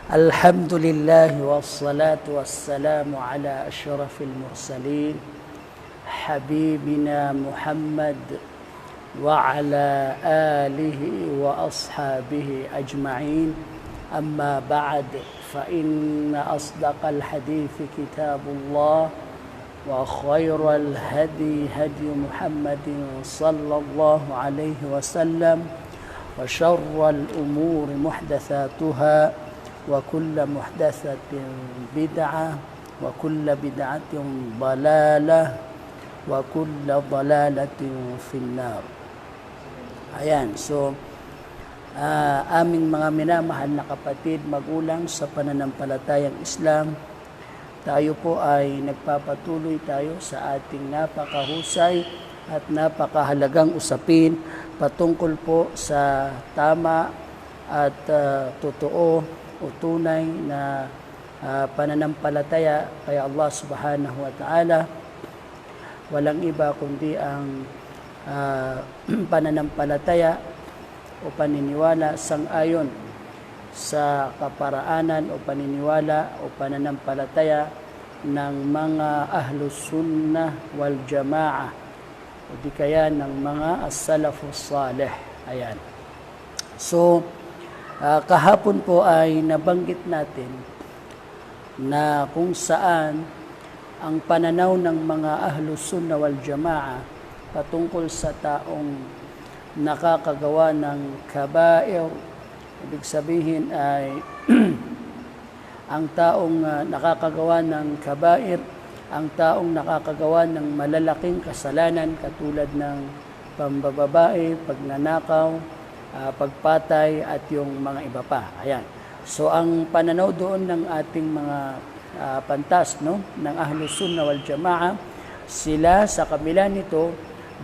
الحمد لله والصلاة والسلام على أشرف المرسلين حبيبنا محمد وعلى آله وأصحابه أجمعين. أما بعد، فإن أصدق الحديث كتاب الله، وخير الهدي هدي محمد صلى الله عليه وسلم، وشر الأمور محدثاتها، وكل محدثة بدعة، وكل بدعة ضلالة، وكل ضلالة في النار. Ayan, so aming mga minamahal na kapatid, magulang sa pananampalatayang Islam, tayo po ay nagpapatuloy tayo sa ating napakahusay at napakahalagang usapin patungkol po sa tama at totoo o tunay na pananampalataya kay Allah subhanahu wa ta'ala. Walang iba kundi ang pananampalataya o paniniwala sang-ayon sa kaparaanan o paniniwala o pananampalataya ng mga Ahlus Sunnah wal Jamaah o di kaya ng mga As-Salafus Salih. Ayan. So, kahapon po ay nabanggit natin na kung saan ang pananaw ng mga Ahlus Sunnah wal Jamaah patungkol sa taong nakakagawa ng kabair. Ibig sabihin ay ang taong nakakagawa ng kabair, ang taong nakakagawa ng malalaking kasalanan katulad ng pambababae, pagnanakaw, pagpatay at yung mga iba pa. Ayan. So ang pananaw doon ng ating mga pantas, no, ng Ahlus Sunnah wal Jamaah, sila sa kabila nito,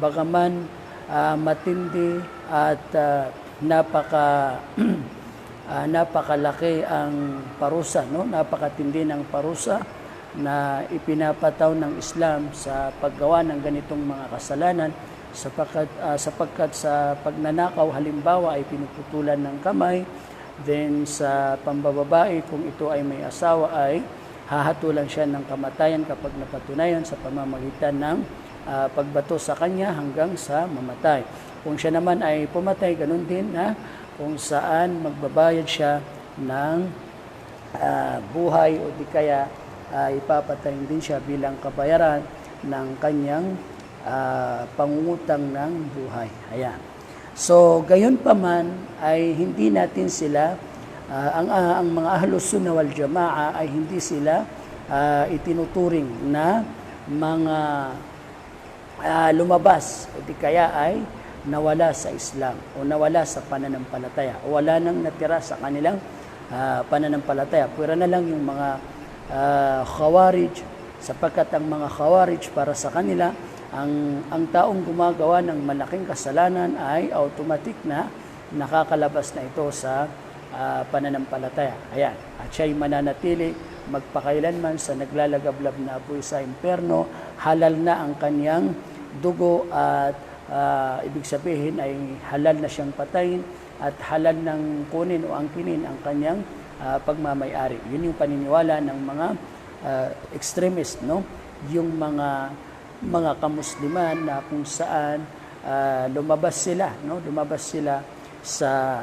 bagaman matindi at napakalaki ang parusa, no, napakatindi ng parusa na ipinapataw ng Islam sa paggawa ng ganitong mga kasalanan, sapagkat sa pagnanakaw halimbawa ay pinuputulan ng kamay, then sa pambababae kung ito ay may asawa ay hahatulan siya ng kamatayan kapag napatunayan sa pamamagitan ng pagbato sa kanya hanggang sa mamatay. Kung siya naman ay pumatay, ganun din na kung saan magbabayad siya ng buhay o di kaya ipapatayin din siya bilang kabayaran ng kanyang pangungutang ng buhay. Ayan. So, gayon pa man ay hindi natin sila, ang mga Ahlus Sunnah wal Jamaah ay hindi sila itinuturing na mga lumabas o di kaya ay nawala sa Islam o nawala sa pananampalataya o wala nang natira sa kanilang pananampalataya. Pwera na lang yung mga Khawarij, sapagkat ang mga Khawarij para sa kanila, ang taong gumagawa ng malaking kasalanan ay automatic na nakakalabas na ito sa pananampalataya. Ayan. At siya'y mananatili magpakailanman sa naglalagablab na apoy sa impyerno, halal na ang kanyang dugo at ibig sabihin ay halal na siyang patayin at halal ng kunin o angkinin ang kanyang pagmamayari. Yun yung paniniwala ng mga extremist, no? Yung mga kamusliman na kung saan lumabas sila, no? Lumabas sila sa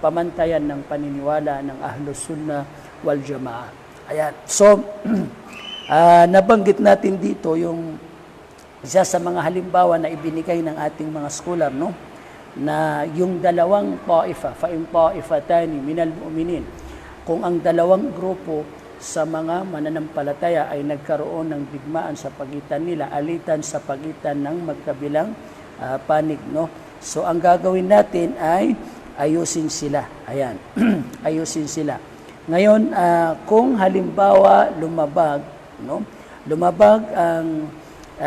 pamantayan ng paniniwala ng Ahlus Sunnah wal Jamaah. Ayan. So, nabanggit natin dito yung isa sa mga halimbawa na ibinigay ng ating mga scholar, no? Na yung dalawang ta'ifa, fa'in ta'ifatani minal mu'minin, kung ang dalawang grupo sa mga mananampalataya ay nagkaroon ng digmaan sa pagitan nila, alitan sa pagitan ng magkabilang panig, no? So ang gagawin natin ay ayusin sila. Ayan. Ayusin sila. Ngayon, kung halimbawa lumabag, no? Lumabag ang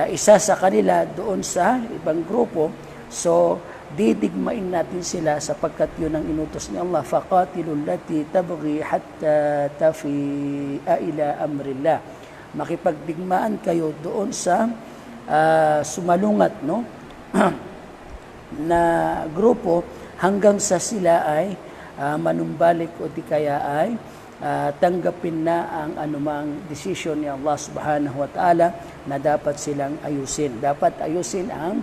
isa sa kanila doon sa ibang grupo, so didigmain natin sila sapagkat yun ang inutos ni Allah, faqatilul lati tabghi hatta tafi'a ila amrillah. Makipagdigmaan kayo doon sa sumalungat, no? na grupo hanggang sa sila ay manumbalik o di kaya ay tanggapin na ang anumang desisyon ni Allah subhanahu wa ta'ala na dapat silang ayusin. Dapat ayusin ang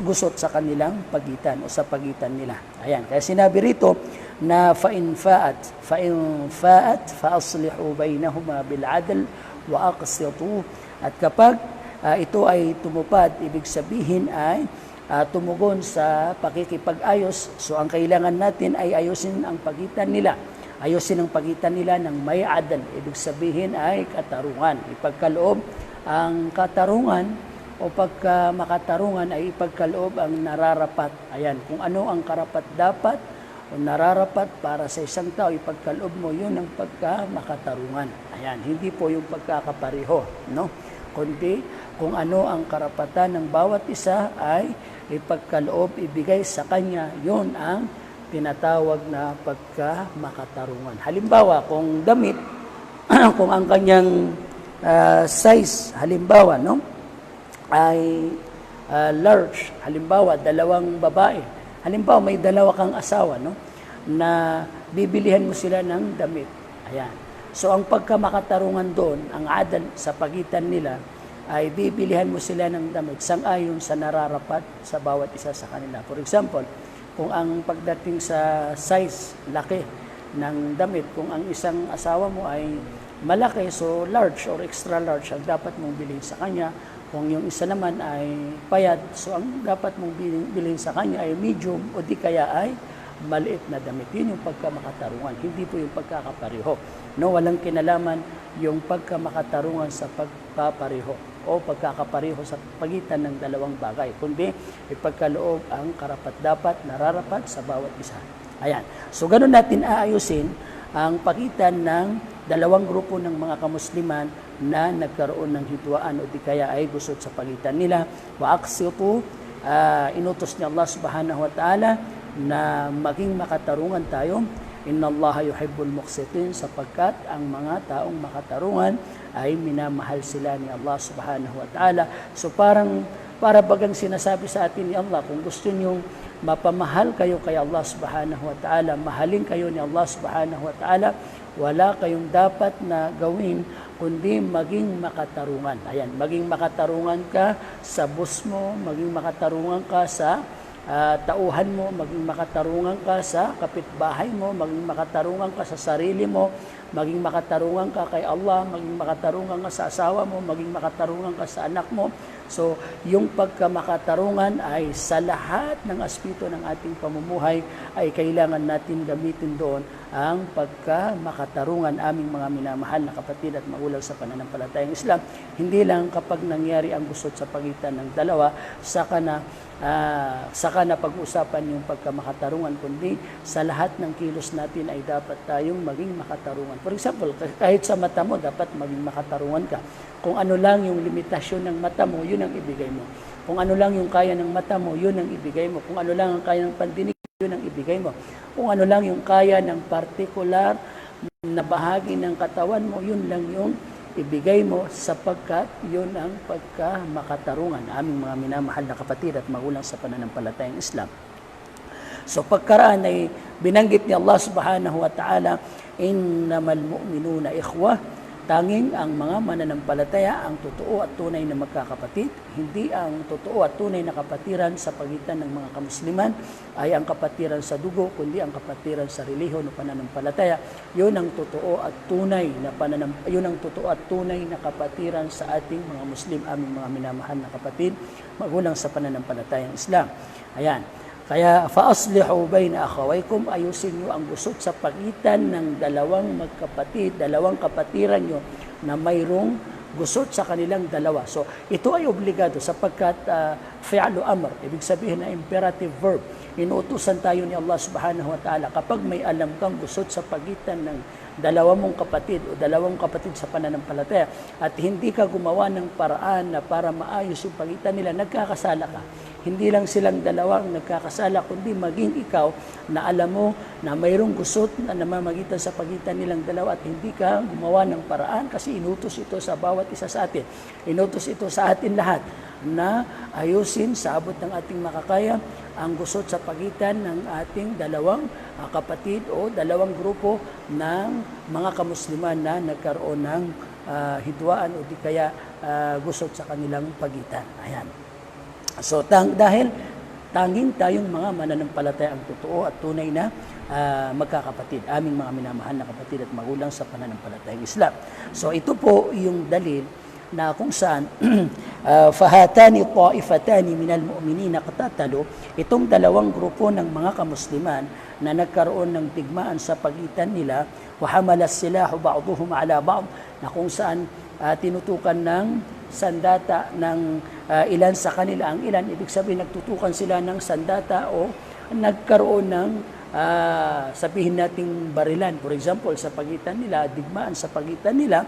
gusot sa kanilang pagitan o sa pagitan nila. Ayan, kaya sinabi rito na fa'in fa'at fa'aslihu bainahuma bil adl wa aqsitu. At kapag ito ay tumupad, ibig sabihin ay tumugon sa pakikipag-ayos. So ang kailangan natin ay ayusin ang pagitan nila. Ayusin ang pagitan nila ng may adal. Ibig sabihin ay katarungan. Ipagkaloob ang katarungan o pagka makatarungan ay ipagkaloob ang nararapat. Ayan, kung ano ang karapat dapat o nararapat para sa isang tao, ipagkaloob mo, yun ang pagka makatarungan. Ayan, hindi po yung pagkakapareho, no? Kundi kung ano ang karapatan ng bawat isa ay ipagkaloob, ibigay sa kanya, yun ang tinatawag na pagka-makatarungan. Halimbawa, kung damit, kung ang kanyang size, halimbawa, no, ay large, halimbawa, dalawang babae, halimbawa, may dalawa kang asawa, no, na bibilihan mo sila ng damit. Ayan. So, ang pagka-makatarungan doon, ang adal sa pagitan nila, ay bibilihan mo sila ng damit sang-ayon sa nararapat sa bawat isa sa kanila. For example, kung ang pagdating sa size, laki ng damit, kung ang isang asawa mo ay malaki, so large or extra large ang dapat mong bilhin sa kanya. Kung yung isa naman ay payat, so ang dapat mong bilhin sa kanya ay medium o di kaya ay maliit na damit. Yun yung pagkamakatarungan, hindi po yung pagkakapareho. No, walang kinalaman yung pagkamakatarungan sa pagkapareho o pagkakapareho sa pagitan ng dalawang bagay, kundi ipagkaloob ang karapat-dapat, nararapat sa bawat isa. Ayan. So, ganun natin aayusin ang pagitan ng dalawang grupo ng mga kamusliman na nagkaroon ng hitwaan o di kaya ay gusot sa pagitan nila. Wa aqsitu, inutos ni Allah subhanahu wa ta'ala na maging makatarungan tayo. Inna Allah yuhibbul muqsitin, sapagkat ang mga taong makatarungan ay minamahal sila ni Allah subhanahu wa ta'ala. So para bagang sinasabi sa atin ni Allah, kung gusto niyong mapamahal kayo kay Allah subhanahu wa ta'ala, mahalin kayo ni Allah subhanahu wa ta'ala, wala kayong dapat na gawin kundi maging makatarungan. Ayan, maging makatarungan ka sa boss mo, maging makatarungan ka sa tauhan mo, maging makatarungan ka sa kapitbahay mo, maging makatarungan ka sa sarili mo, maging makatarungan ka kay Allah, maging makatarungan ka sa asawa mo, maging makatarungan ka sa anak mo. So, yung pagkamakatarungan ay sa lahat ng aspeto ng ating pamumuhay ay kailangan natin gamitin doon ang pagkamakatarungan, aming mga minamahal na kapatid at magulang sa pananampalatayang Islam. Hindi lang kapag nangyari ang gusot sa pagitan ng dalawa, saka na pag-usapan yung pagkamakatarungan, kundi sa lahat ng kilos natin ay dapat tayong maging makatarungan. For example, kahit sa mata mo, dapat maging makatarungan ka. Kung ano lang yung limitasyon ng mata mo, yun ang ibigay mo. Kung ano lang yung kaya ng mata mo, yun ang ibigay mo. Kung ano lang ang kaya ng pandinig, yun ang ibigay mo. Kung ano lang yung kaya ng partikular na bahagi ng katawan mo, yun lang yung ibigay mo, sapagkat yun ang pagkamakatarungan, aming mga minamahal na kapatid at magulang sa pananampalatayang Islam. So pagkaraan ay binanggit ni Allah subhanahu wa ta'ala, innamal mu'minuna ikhwah, tanging ang mga mananampalataya ang totoo at tunay na magkakapatid. Hindi ang totoo at tunay na kapatiran sa pagitan ng mga kamusliman ay ang kapatiran sa dugo, kundi ang kapatiran sa relihiyon o pananampalataya. Yun ang totoo at tunay na yun ang totoo at tunay na kapatiran sa ating mga Muslim, aming mga minamahal na kapatid, magulang sa pananampalatayang Islam. Ayan. Kaya fa-aslihu bayna akhawaykum, ayusin niyo ang gusot sa pagitan ng dalawang magkapatid, dalawang kapatiran niyo na mayroong gusot sa kanilang dalawa. So, ito ay obligado sapagkat fi'lu amr, ibig sabihin na imperative verb. Inuutusan tayo ni Allah subhanahu wa ta'ala kapag may alam kang gusot sa pagitan ng dalawa mong kapatid o dalawang kapatid sa pananampalataya at hindi ka gumawa ng paraan na para maayos yung pagitan nila, nagkakasala ka. Hindi lang silang dalawa ang nagkakasala, kundi maging ikaw na alam mo na mayroong gusot na namamagitan sa pagitan nilang dalawa at hindi ka gumawa ng paraan kasi inutos ito sa bawat isa sa atin. Inutos ito sa atin lahat. na ayusin sa abot ng ating makakaya ang gusot sa pagitan ng ating dalawang kapatid o dalawang grupo ng mga kamusliman na nagkaroon ng hidwaan o di kaya gusot sa kanilang pagitan. Ayan. So dahil tanging tayong mga mananampalataya ang totoo at tunay na magkakapatid, aming mga minamahal na kapatid at magulang sa pananampalatayang Islam. So ito po yung dalil na kung saan fahatani ta'ifatani minal mu'minina qatatalu, itong dalawang grupo ng mga kamusliman na nagkaroon ng digmaan sa pagitan nila, wa hamala silahu ba'duhum ala ba'd, na kung saan tinutukan ng sandata ng ilan sa kanila ang ilan, ibig sabihin nagtutukan sila ng sandata o nagkaroon ng sabihin nating barilan, for example, sa pagitan nila, digmaan sa pagitan nila,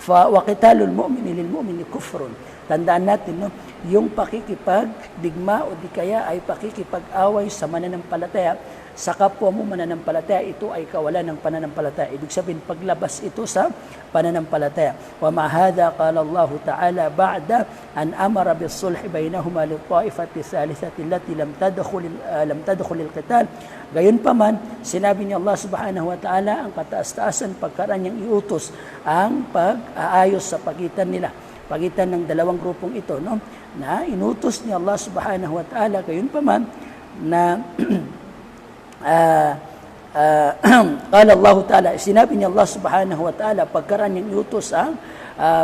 wa qitalul mu'mini lil mu'mini kufrun. Tandaan natin, no, yung pakikipagdigma o di kaya ay pakikipag-away sa mananampalataya sa kapwa mo mananampalataya, ito ay kawalan ng pananampalataya. Ibig sabihin, paglabas ito sa pananampalataya. Wa ma hadha qala Allah Ta'ala ba'da an amara bis-sulh bainahuma lit-ta'ifati thalithati allati lam tadkhul al-qital. Gayunpaman, sinabi ni Allah Subhanahu wa Ta'ala ang kataas-taasan pagkaraan niyang iutos ang pag-aayos sa pagitan nila, pagitan ng dalawang grupong ito, no? Na inutos ni Allah Subhanahu wa Ta'ala, gayunpaman na qala Allah Ta'ala, sinabi ni Allah Subhanahu wa Ta'ala pagkaraan niyang iutos ang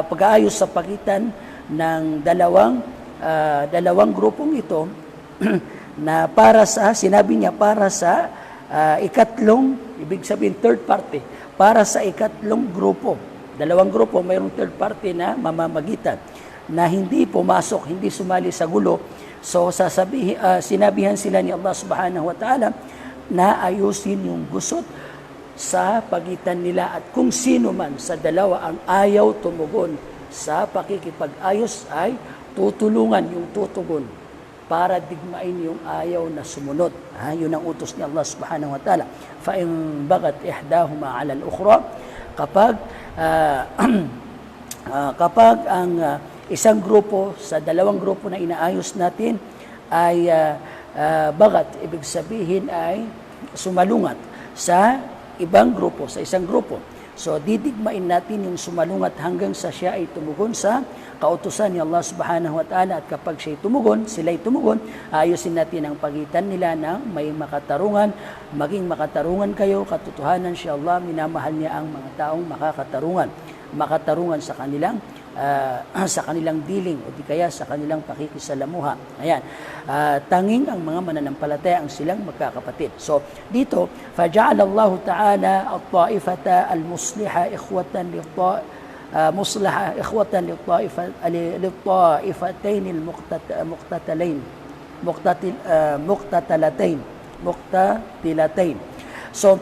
pag-aayos sa pagitan ng dalawang grupong ito na para sa, sinabi niya para sa ikatlong, ibig sabihin third party, para sa ikatlong grupo. Dalawang grupo, mayroong third party na mamamagitan na hindi pumasok, hindi sumali sa gulo. So sinabihan sila ni Allah Subhanahu wa Ta'ala na ayusin yung gusot sa pagitan nila, at kung sino man sa dalawa ang ayaw tumugon sa pakikipag-ayos ay tutulungan yung tutugon para digmain yung ayaw na sumunod. Yun ang utos ni Allah Subhanahu wa Ta'ala. Fa in bagat ihdahuma 'ala al-ukhra, kapag ang isang grupo sa dalawang grupo na inaayos natin ay bagat, ibig sabihin ay sumalungat sa ibang grupo, sa isang grupo. So didigmain natin yung sumalungat hanggang sa siya ay tumugon sa kautusan ni Allah Subhanahu wa Ta'ala, at kapag siya tumugon, sila'y tumugon, ayusin natin ang pagitan nila na may makatarungan, maging makatarungan kayo, katotohanan siya Allah, minamahal niya ang mga taong makatarungan sa kanilang dealing o di kaya sa kanilang pakikisalamuha. Ayan. Tanging ang mga mananampalataya ang silang magkakapatid. So, dito, فَجَعَلَ اللَّهُ تَعَالَى الطَّائِفَةَ الْمُصْلِحَةَ لِلطَّائِفَتَيْنِ المقتتلتين. So,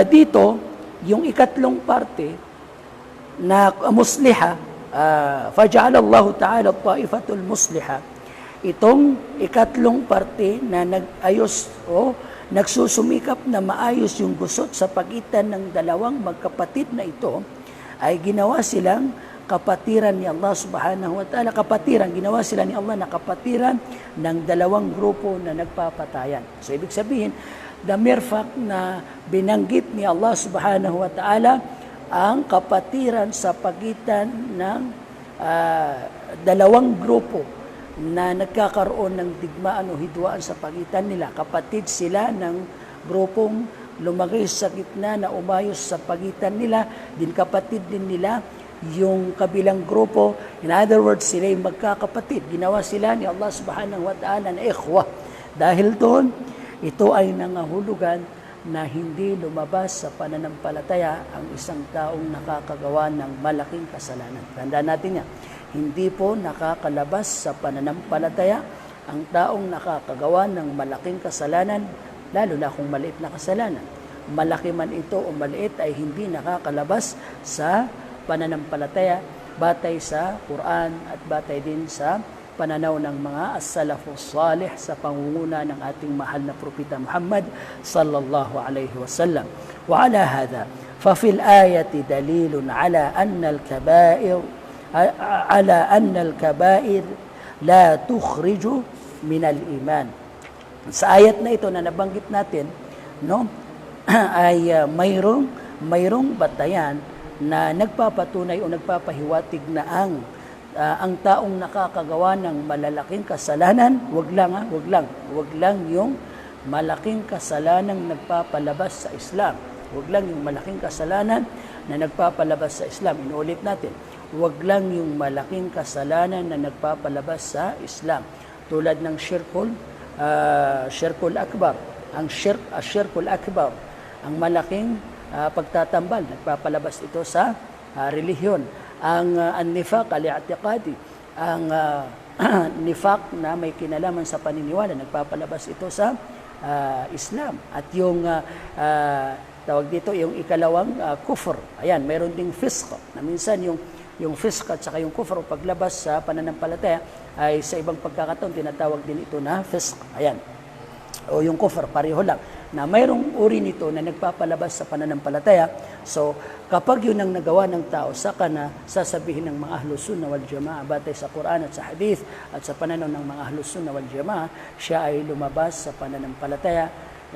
dito, yung ikatlong parte na musliha, فَجَعَلَ اللَّهُ تَعَالَى الطَّائِفَةُ الْمُصْلِحَةَ, itong ikatlong parte na nag-ayos o nagsusumikap na maayos yung gusot sa pagitan ng dalawang magkapatid na ito, ay ginawa silang kapatiran ni Allah Subhanahu wa Ta'ala. Ginawa sila ni Allah na kapatiran ng dalawang grupo na nagpapatayan. So, ibig sabihin, the mere fact na binanggit ni Allah Subhanahu wa Ta'ala ang kapatiran sa pagitan ng dalawang grupo na nagkakaroon ng digmaan o hidwaan sa pagitan nila. Kapatid sila ng grupong lumagay sa gitna na umayos sa pagitan nila, din kapatid din nila yung kabilang grupo. In other words, sila yung magkakapatid. Ginawa sila ni Allah Subhanahu wa Ta'ala na ikhwa. Dahil doon, ito ay nangahulugan na hindi lumabas sa pananampalataya ang isang taong nakakagawa ng malaking kasalanan. Tandaan natin yan. Hindi po nakakalabas sa pananampalataya ang taong nakakagawa ng malaking kasalanan, lalo na kung maliit na kasalanan. Malaki man ito o maliit ay hindi nakakalabas sa pananampalataya batay sa Quran at batay din sa pananaw ng mga as-salafus salih sa pangunguna ng ating mahal na propeta Muhammad sallallahu alaihi wasallam. Wa ala hadha fa fil ayati dalilun ala anna al-kaba'ir la tukhriju min al-iman. Sa ayat na ito na nabanggit natin, no, ay mayroong batayan na nagpapatunay o nagpapahiwatig na ang taong nakakagawa ng malalaking kasalanan, wag lang yung malaking kasalanang nagpapalabas sa Islam. Wag lang yung malaking kasalanan na nagpapalabas sa Islam. Inuulit natin, wag lang yung malaking kasalanan na nagpapalabas sa Islam. Tulad ng Shirkul Akbar. Ang Shirkul Akbar, ang malaking pagtatambal, nagpapalabas ito sa relihiyon. Ang nifaq al-i'tiqadi, ang nifaq na may kinalaman sa paniniwala, nagpapalabas ito sa Islam. At yung tawag dito, yung ikalawang kufr. Ayan, mayroon ding fisq. Na minsan yung fisq at saka yung kufr, paglabas sa pananampalataya, ay sa ibang pagkakataon tinatawag din ito na fisq. Ayan. O yung kufr, pareho lang. Na mayroong uri nito na nagpapalabas sa pananampalataya. So, kapag yun ang nagawa ng tao, saka na sasabihin ng mga Ahlus Sunnah wal Jamaa, batay sa Quran at sa Hadith at sa pananaw ng mga Ahlus Sunnah wal Jamaa, siya ay lumabas sa pananampalataya.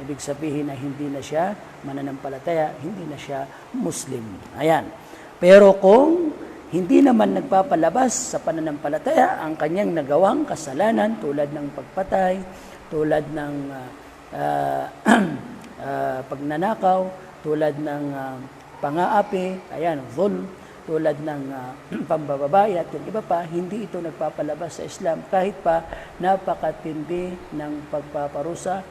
Ibig sabihin na hindi na siya mananampalataya, hindi na siya Muslim. Ayan. Pero kung hindi naman nagpapalabas sa pananampalataya ang kanyang nagawang kasalanan tulad ng pagpatay, tulad ng pagnanakaw, tulad ng pang-aapi, ayan, dhulm, tulad ng pambababae at yung iba pa, hindi ito nagpapalabas sa Islam kahit pa napakatindi ng pagpaparusa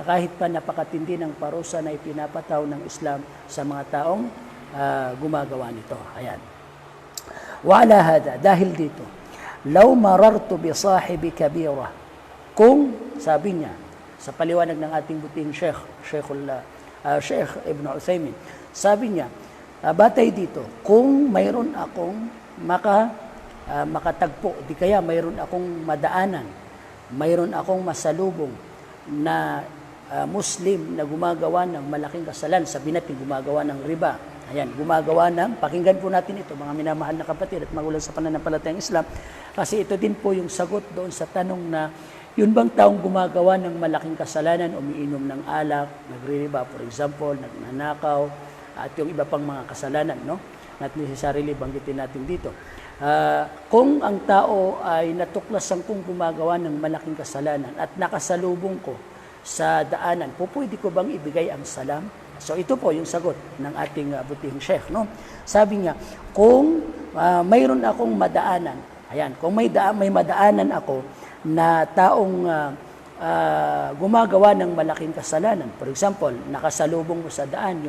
kahit pa napakatindi ng parusa na ipinapataw ng Islam sa mga taong gumagawa nito. Ayan. Wala hada, dahil dito, law marartu bi sahibi kabira, kung, sabi niya, sa paliwanag ng ating buting Sheikh Ibn Uthaymin, sabi niya, batay dito, kung mayroon akong makatagpo, di kaya mayroon akong madaanan, mayroon akong masalubong na Muslim na gumagawa ng malaking kasalanan, sabi natin gumagawa ng riba. Ayan, gumagawa ng, pakinggan po natin ito, mga minamahal na kapatid at magulang sa pananampalatayang Islam, kasi ito din po yung sagot doon sa tanong na, yun bang taong gumagawa ng malaking kasalanan, umiinom ng alak, nagririba, for example, nagnanakaw, at yung iba pang mga kasalanan, no? Not necessarily banggitin natin dito. Kung ang tao ay natuklasan kong gumagawa ng malaking kasalanan at nakasalubong ko sa daanan, pwede ko bang ibigay ang salam? So ito po yung sagot ng ating butihing Sheikh, no? Sabi niya, kung mayroon akong madaanan, ayan, kung may madaanan ako na taong gumagawa ng malaking kasalanan, for example, nakasalubong mo sa daan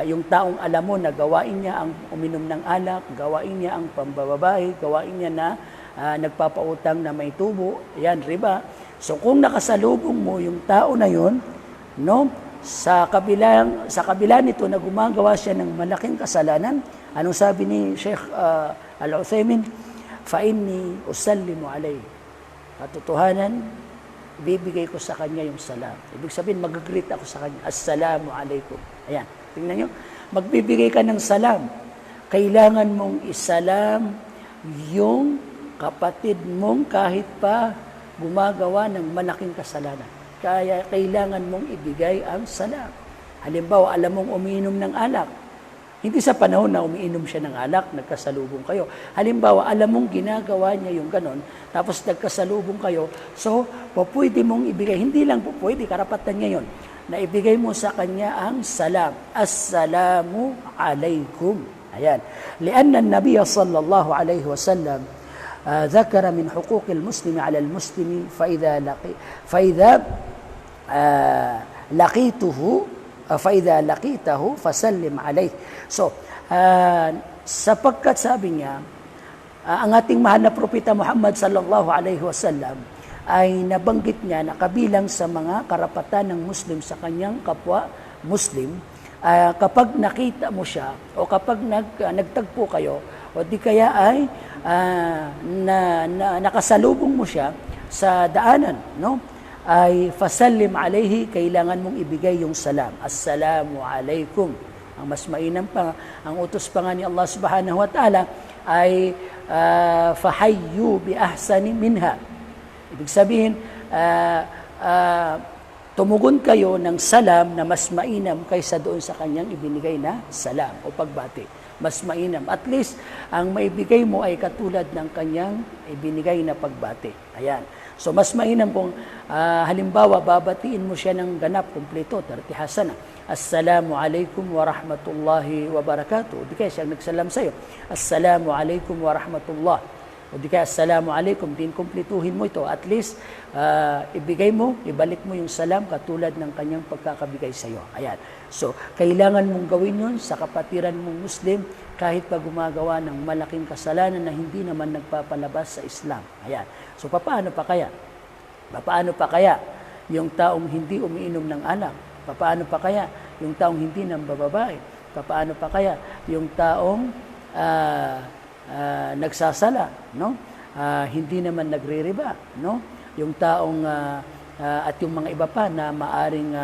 yung taong alam mo na gawain niya ang uminom ng alak, gawain niya ang pambababae, gawain niya na nagpapautang na may tubo, ayan, riba. So kung nakasalubong mo yung tao na yun, no, sa kabila nito na gumagawa siya ng malaking kasalanan, anong sabi ni Sheikh Al-Uthaymin? Fa inni usallimu alayhi. Katotohanan, bibigay ko sa kanya yung salam. Ibig sabihin, mag-greet ako sa kanya. Assalamu alaikum. Ayan, tingnan nyo. Magbibigay ka ng salam. Kailangan mong isalam yung kapatid mong kahit pa gumagawa ng malaking kasalanan. Kaya kailangan mong ibigay ang salam. Halimbawa, alam mong umiinom ng alak. Hindi sa panahon na umiinom siya ng alak, nagkasalubong kayo. Halimbawa, alam mong ginagawa niya yung ganon, tapos nagkasalubong kayo, so, pwede mong ibigay, hindi lang pwede, karapatan niya yun, na ibigay mo sa kanya ang salam. Assalamu alaikum. Ayan. Lianna an-nabiy sallallahu alaihi wasallam ذكر من حقوق المسلم على المسلم فإذا لقيته فسلم عليه. So, sapagkat sabi niya, ang ating mahal na propeta Muhammad sallallahu alaihi wasallam ay nabanggit niya na kabilang sa mga karapatan ng Muslim sa kanyang kapwa Muslim, kapag nakita mo siya o kapag nagtagpo kayo o di kaya ay nakasalubong mo siya sa daanan, no? Ay fasallim alayhi, kailangan mong ibigay yung salam. Assalamu alaikum. Ang mas mainam pa, ang utos pa nga ni Allah subhanahu wa ta'ala ay fahayyu bi ahsani minha. Ibig sabihin, tumugon kayo ng salam na mas mainam kaysa doon sa kanyang ibinigay na salam o pagbati. Mas mainam. At least, ang maibigay mo ay katulad ng kanyang ibinigay na pagbati. Ayan. So, mas mainam kung halimbawa, babatiin mo siya ng ganap, kumpleto, 30 hasana. Assalamu alaikum wa rahmatullahi wa barakatuh. O di kaya siyang nagsalam sa'yo. Assalamu alaikum wa rahmatullah. O di kaya assalamu alaikum. Din kumpletuhin mo ito. At least, ibigay mo, ibalik mo yung salam katulad ng kanyang pagkakabigay sa'yo. Ayan. So, kailangan mong gawin yun sa kapatiran mong Muslim kahit pa gumagawa ng malaking kasalanan na hindi naman nagpapalabas sa Islam. Ayan. So, paano pa kaya? Paano pa kaya yung taong hindi umiinom ng alak? Paano pa kaya yung taong hindi nambababae? Paano pa kaya yung taong nagsasala, no? Hindi naman nagre-riba, no? Yung taong at yung mga iba pa na maaring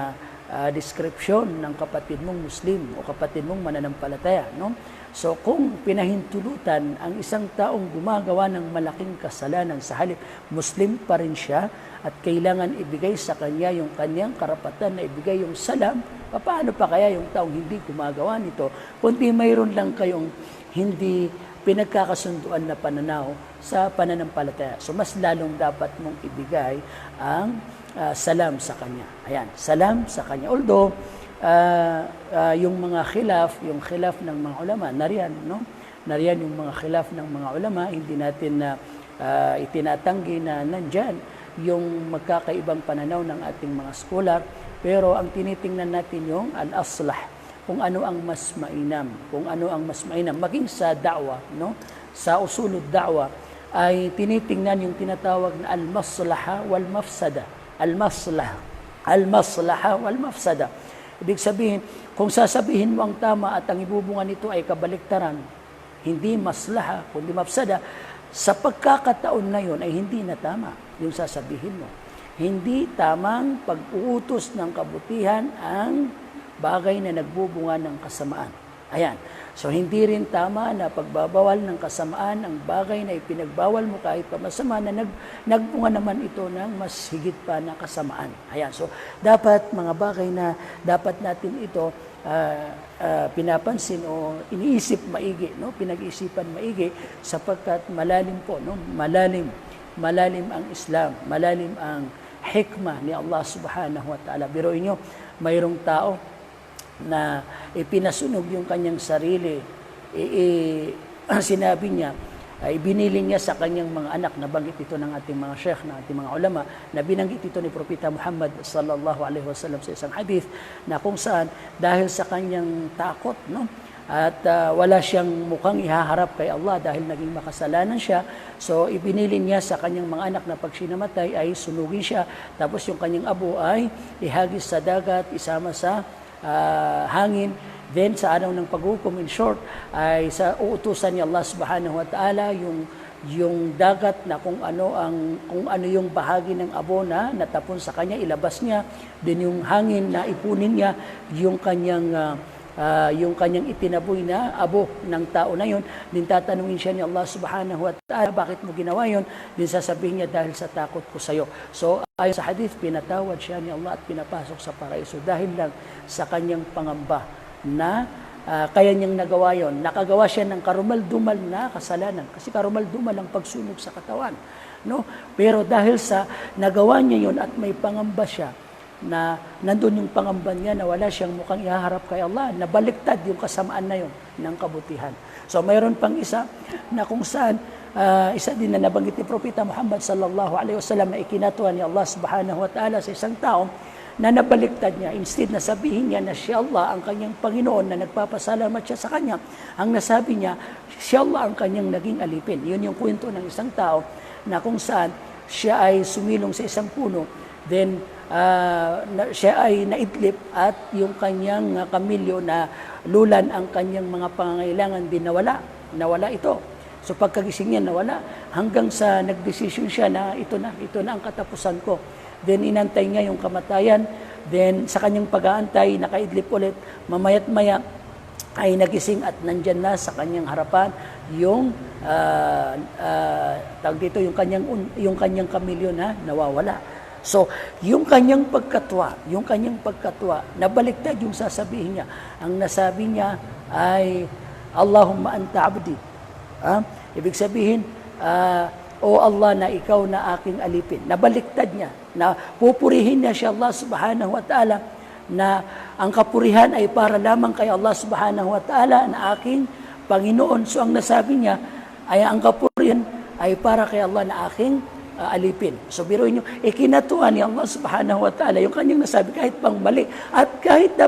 description ng kapatid mong Muslim o kapatid mong mananampalataya, no? So kung pinahintulutan ang isang taong gumagawa ng malaking kasalanan sa halip Muslim pa rin siya at kailangan ibigay sa kanya yung kanyang karapatan na ibigay yung salam, paano pa kaya yung taong hindi gumagawa nito kundi mayroon lang kayong hindi pinagkakasunduan na pananaw sa pananampalataya. So mas lalong dapat mong ibigay ang salam sa kanya. Ayan, salam sa kanya. Although yung mga khilaf ng mga ulama, nariyan, no? Nariyan yung mga khilaf ng mga ulama, hindi natin itinatanggi na nandyan yung magkakaibang pananaw ng ating mga scholar, pero ang tinitingnan natin yung al-aslah, kung ano ang mas mainam, maging sa da'wa, no? Sa usulud da'wa ay tinitingnan yung tinatawag na al-maslaha wal mafsada. Al-maslaha wal mafsada. Ibig sabihin, kung sasabihin mo ang tama at ang ibubunga nito ay kabaliktaran, hindi maslaha, kundi mafsada, sa pagkakataon na yun ay hindi na tama yung sasabihin mo. Hindi tamang pag-uutos ng kabutihan ang bagay na nagbubunga ng kasamaan. Ayan. So, hindi rin tama na pagbabawal ng kasamaan ang bagay na ipinagbawal mo kahit pa masama na nagbunga naman ito ng mas higit pa na kasamaan. Ayan. So, dapat mga bagay na dapat natin ito pinapansin o iniisip maigi, no? Pinag-iisipan maigi sapagkat malalim po, no? Malalim ang Islam, malalim ang hikmah ni Allah subhanahu wa ta'ala. Biruin nyo, mayroong tao na ipinasunog yung kanyang sarili, sinabi niya, ibinili niya sa kanyang mga anak, nabanggit ito ng ating mga sheikh, ng ating mga ulama, na binanggit ito ni Propeta Muhammad sallallahu alaihi wasallam sa isang hadith, na kung saan, dahil sa kanyang takot, no? At wala siyang mukhang ihaharap kay Allah dahil naging makasalanan siya, so ibinili niya sa kanyang mga anak na pag sinamatay ay sunugin siya, tapos yung kanyang abo ay ihagis sa dagat, isama sa hangin. Then sa araw ng paghukom, in short, ay sa uutusan ni Allah subhanahu wa ta'ala yung dagat na kung ano yung bahagi ng abo na natapon sa kanya, ilabas niya. Then yung hangin na ipunin niya yung kanyang itinaboy na abo ng tao na yun. Din tatanungin siya ni Allah subhanahu wa ta'ala, bakit mo ginawa yun? Din sasabihin niya, dahil sa takot ko sa iyo. So ayon sa hadith, pinatawad siya ni Allah at pinapasok sa paraiso dahil lang sa kanyang pangamba na kaya niyang nagawa yon. Nakagawa siya ng karumal-dumal na kasalanan. Kasi karumal-dumal ang pagsunog sa katawan, no? Pero dahil sa nagawa niya yon at may pangamba siya, na nandun yung pangamba niya na wala siyang mukhang ihaharap kay Allah, nabaliktad yung kasamaan na yon ng kabutihan. So mayroon pang isa na kung saan, isa din na nabanggit ni Propeta Muhammad sallallahu alaihi wasallam na ikinatuwa ni Allah subhanahu wa ta'ala sa isang tao na nabaliktad niya. Instead na sabihin niya na siya Allah ang kanyang Panginoon na nagpapasalamat siya sa kanya, ang nasabi niya, siya Allah ang kanyang naging alipin. Yun yung kwento ng isang tao na kung saan siya ay sumilong sa isang puno, then siya ay naidlip at yung kanyang kamilyo na lulan ang kanyang mga pangangailangan din nawala ito. So pagkagising niya nawala hanggang sa nagdesisyon siya na ito na ang katapusan ko. Then inantay niya yung kamatayan, then sa kanyang pag-aantay nakaidlip ulit, mamayat maya ay nagising at nandyan na sa kanyang harapan yung tawag dito, yung kanyang kamilyon na nawawala. So, yung kanyang pagkatwa, nabaliktad yung sasabihin niya. Ang nasabi niya ay, Allahumma anta abdi. Ibig sabihin, O Allah, na ikaw na aking alipin. Nabaliktad niya, na pupurihin niya siya Allah subhanahu wa ta'ala, na ang kapurihan ay para lamang kay Allah subhanahu wa ta'ala na aking Panginoon. So ang nasabi niya ay ang kapurihan ay para kay Allah na aking alipin. So biruin nyo, ikinatuan ni Allah subhanahu wa ta'ala yung kanyang nasabi kahit pang mali at kahit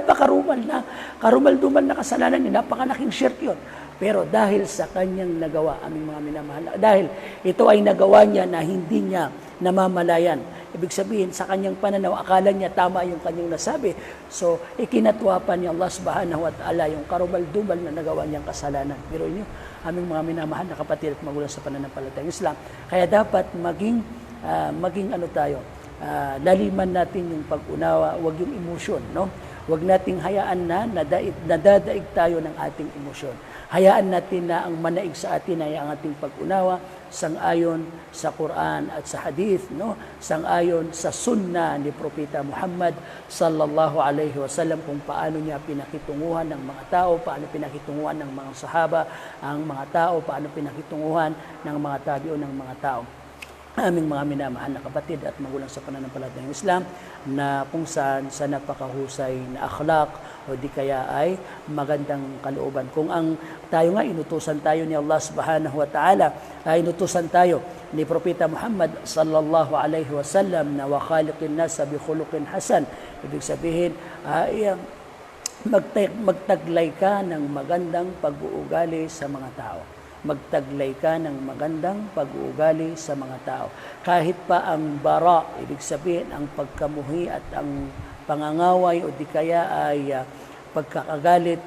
karumal-dumal na kasalanan niya, napakalaking shirk yun. Pero dahil sa kanyang nagawa, aming mga minamahal, dahil ito ay nagawa niya na hindi niya namamalayan. Ibig sabihin, sa kanyang pananaw, akala niya tama yung kanyang nasabi. So, ikinatwa pa ni Allah subhanahu wa ta'ala yung karumal-dumal na nagawa niyang kasalanan. Pero inyo, aming mga minamahal na kapatid at magulang sa pananampalatayang Islam. Kaya dapat maging laliman natin yung pag-unawa, wag yung emosyon, no? Wag nating hayaan na nadadaig tayo ng ating emosyon. Hayaan natin na ang manaig sa atin ay ang ating pag-unawa, sang-ayon sa Quran at sa Hadith, no? Sang-ayon sa Sunnah ni Propeta Muhammad sallallahu alaihi wasallam kung paano niya pinakitunguhan ng mga tao, paano pinakitunguhan ng mga sahaba ang mga tao, paano pinakitunguhan ng mga tabi'un ng mga tao. Aming mga minamahal na kapatid at magulang sa pananampalatayang Islam na kung saan sa napakahusay na akhlaq o di kaya ay magandang kalooban. Kung ang tayo nga inutusan tayo ni Allah subhanahu wa ta'ala, inutusan tayo ni Propeta Muhammad sallallahu alaihi wasallam na wa khaliqin nasa bi khuluqin hasan. Ibig sabihin magtaglay ka ng magandang pag-uugali sa mga tao. Magtaglay ka ng magandang pag-uugali sa mga tao. Kahit pa ang bara, ibig sabihin ang pagkamuhi at ang pangangaway o di kaya ay pagkakagalit,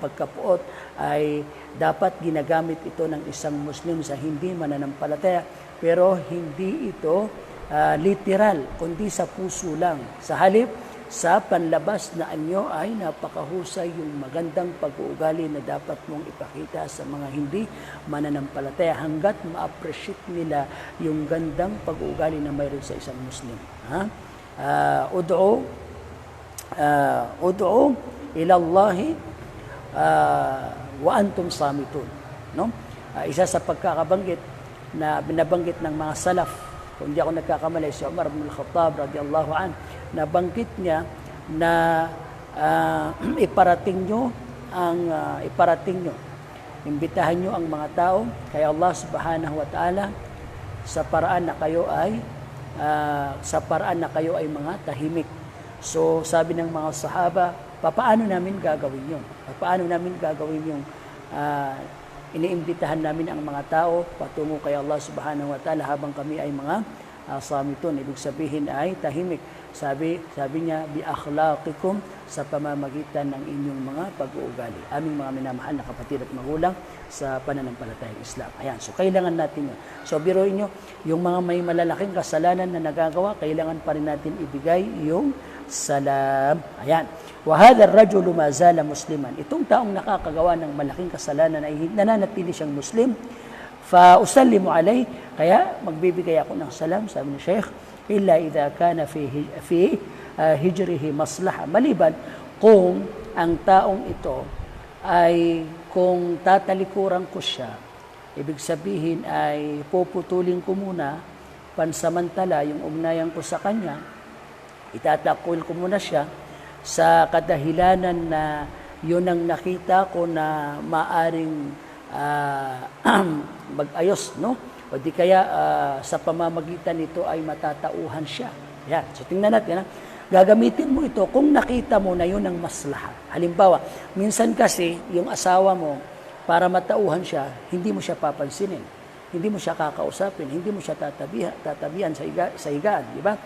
pagkapuot, ay dapat ginagamit ito ng isang Muslim sa hindi mananampalataya. Pero hindi ito literal, kundi sa puso lang. Sa halip, sa panlabas na anyo ay napakahusay yung magandang pag-uugali na dapat mong ipakita sa mga hindi mananampalataya hanggat ma-appreciate nila yung gandang pag-uugali na mayroon sa isang Muslim. Ud'u ila Allah wa antum samitun. No? Isa sa pagkakabanggit na binabanggit ng mga salaf, kung di ako nagkakamali, si Umar ibn al-Khattab radiyallahu an, nabanggit niya na iparating nyo, imbitahan nyo ang mga tao kay Allah subhanahu wa ta'ala sa paraan na kayo ay mga tahimik. So sabi ng mga sahaba, paano namin gagawin yun? Paano namin gagawin yung iniimbitahan namin ang mga tao patungo kay Allah subhanahu wa ta'ala habang kami ay mga samitun, ibig sabihin ay tahimik. Sabi niya, bi akhlaqikum, sa pamamagitan ng inyong mga pag-uugali. Aming mga minamahal na kapatid at magulang sa pananampalatayang Islam. Ayan, so kailangan natin yun. So biruin nyo, yung mga may malalaking kasalanan na nagagawa, kailangan pa rin natin ibigay yung salam. Ayan. Wa hadha ar-rajulu ma zala musliman. Itong taong nakakagawa ng malaking kasalanan ay nananatili siyang Muslim. Fa usallimu alayhi, kaya magbibigay ako ng salam, sabi ni Sheikh, illa idha kana fi hijrihi maslaha, maliban kung ang taong ito ay kung tatalikuran ko siya, ibig sabihin ay puputulin ko muna pansamantala yung ugnayan ko sa kanya, itatakol ko muna siya sa kadahilanan na yun ang nakita ko na maaring mag-ayos, no? O di kaya sa pamamagitan nito ay matatauhan siya. Yan. So tingnan natin, gagamitin mo ito kung nakita mo na yun ang maslaha. Halimbawa, minsan kasi yung asawa mo, para matauhan siya, hindi mo siya papansinin. Hindi mo siya kakausapin, hindi mo siya tatabihan sa higaan, di ba?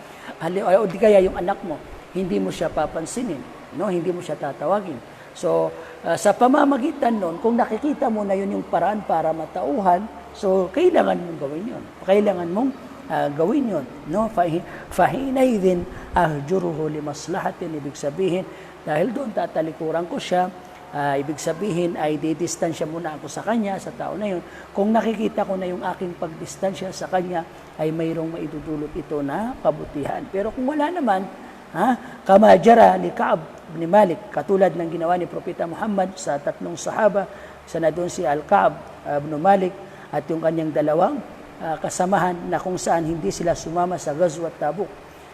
O di kaya yung anak mo, hindi mo siya papansinin, no? Hindi mo siya tatawagin. So, sa pamamagitan nun, kung nakikita mo na yun yung paraan para matauhan, so kailangan mong gawin yun. Kailangan mong gawin yun. No? Fahinaydin ahjuruhu li maslahatin, ibig sabihin, dahil doon tatalikuran ko siya Ibig sabihin ay didistansya muna ako sa kanya, sa tao na yun. Kung nakikita ko na yung aking pagdistansya sa kanya, ay mayroong maidudulot ito na kabutihan. Pero kung wala naman, kama jara li Ka'ab bin Malik, katulad ng ginawa ni Propeta Muhammad sa 3 sahaba, isa na doon si Al-Ka'ab bin Malik at yung kanyang dalawang kasamahan na kung saan hindi sila sumama sa Ghazwat Tabuk.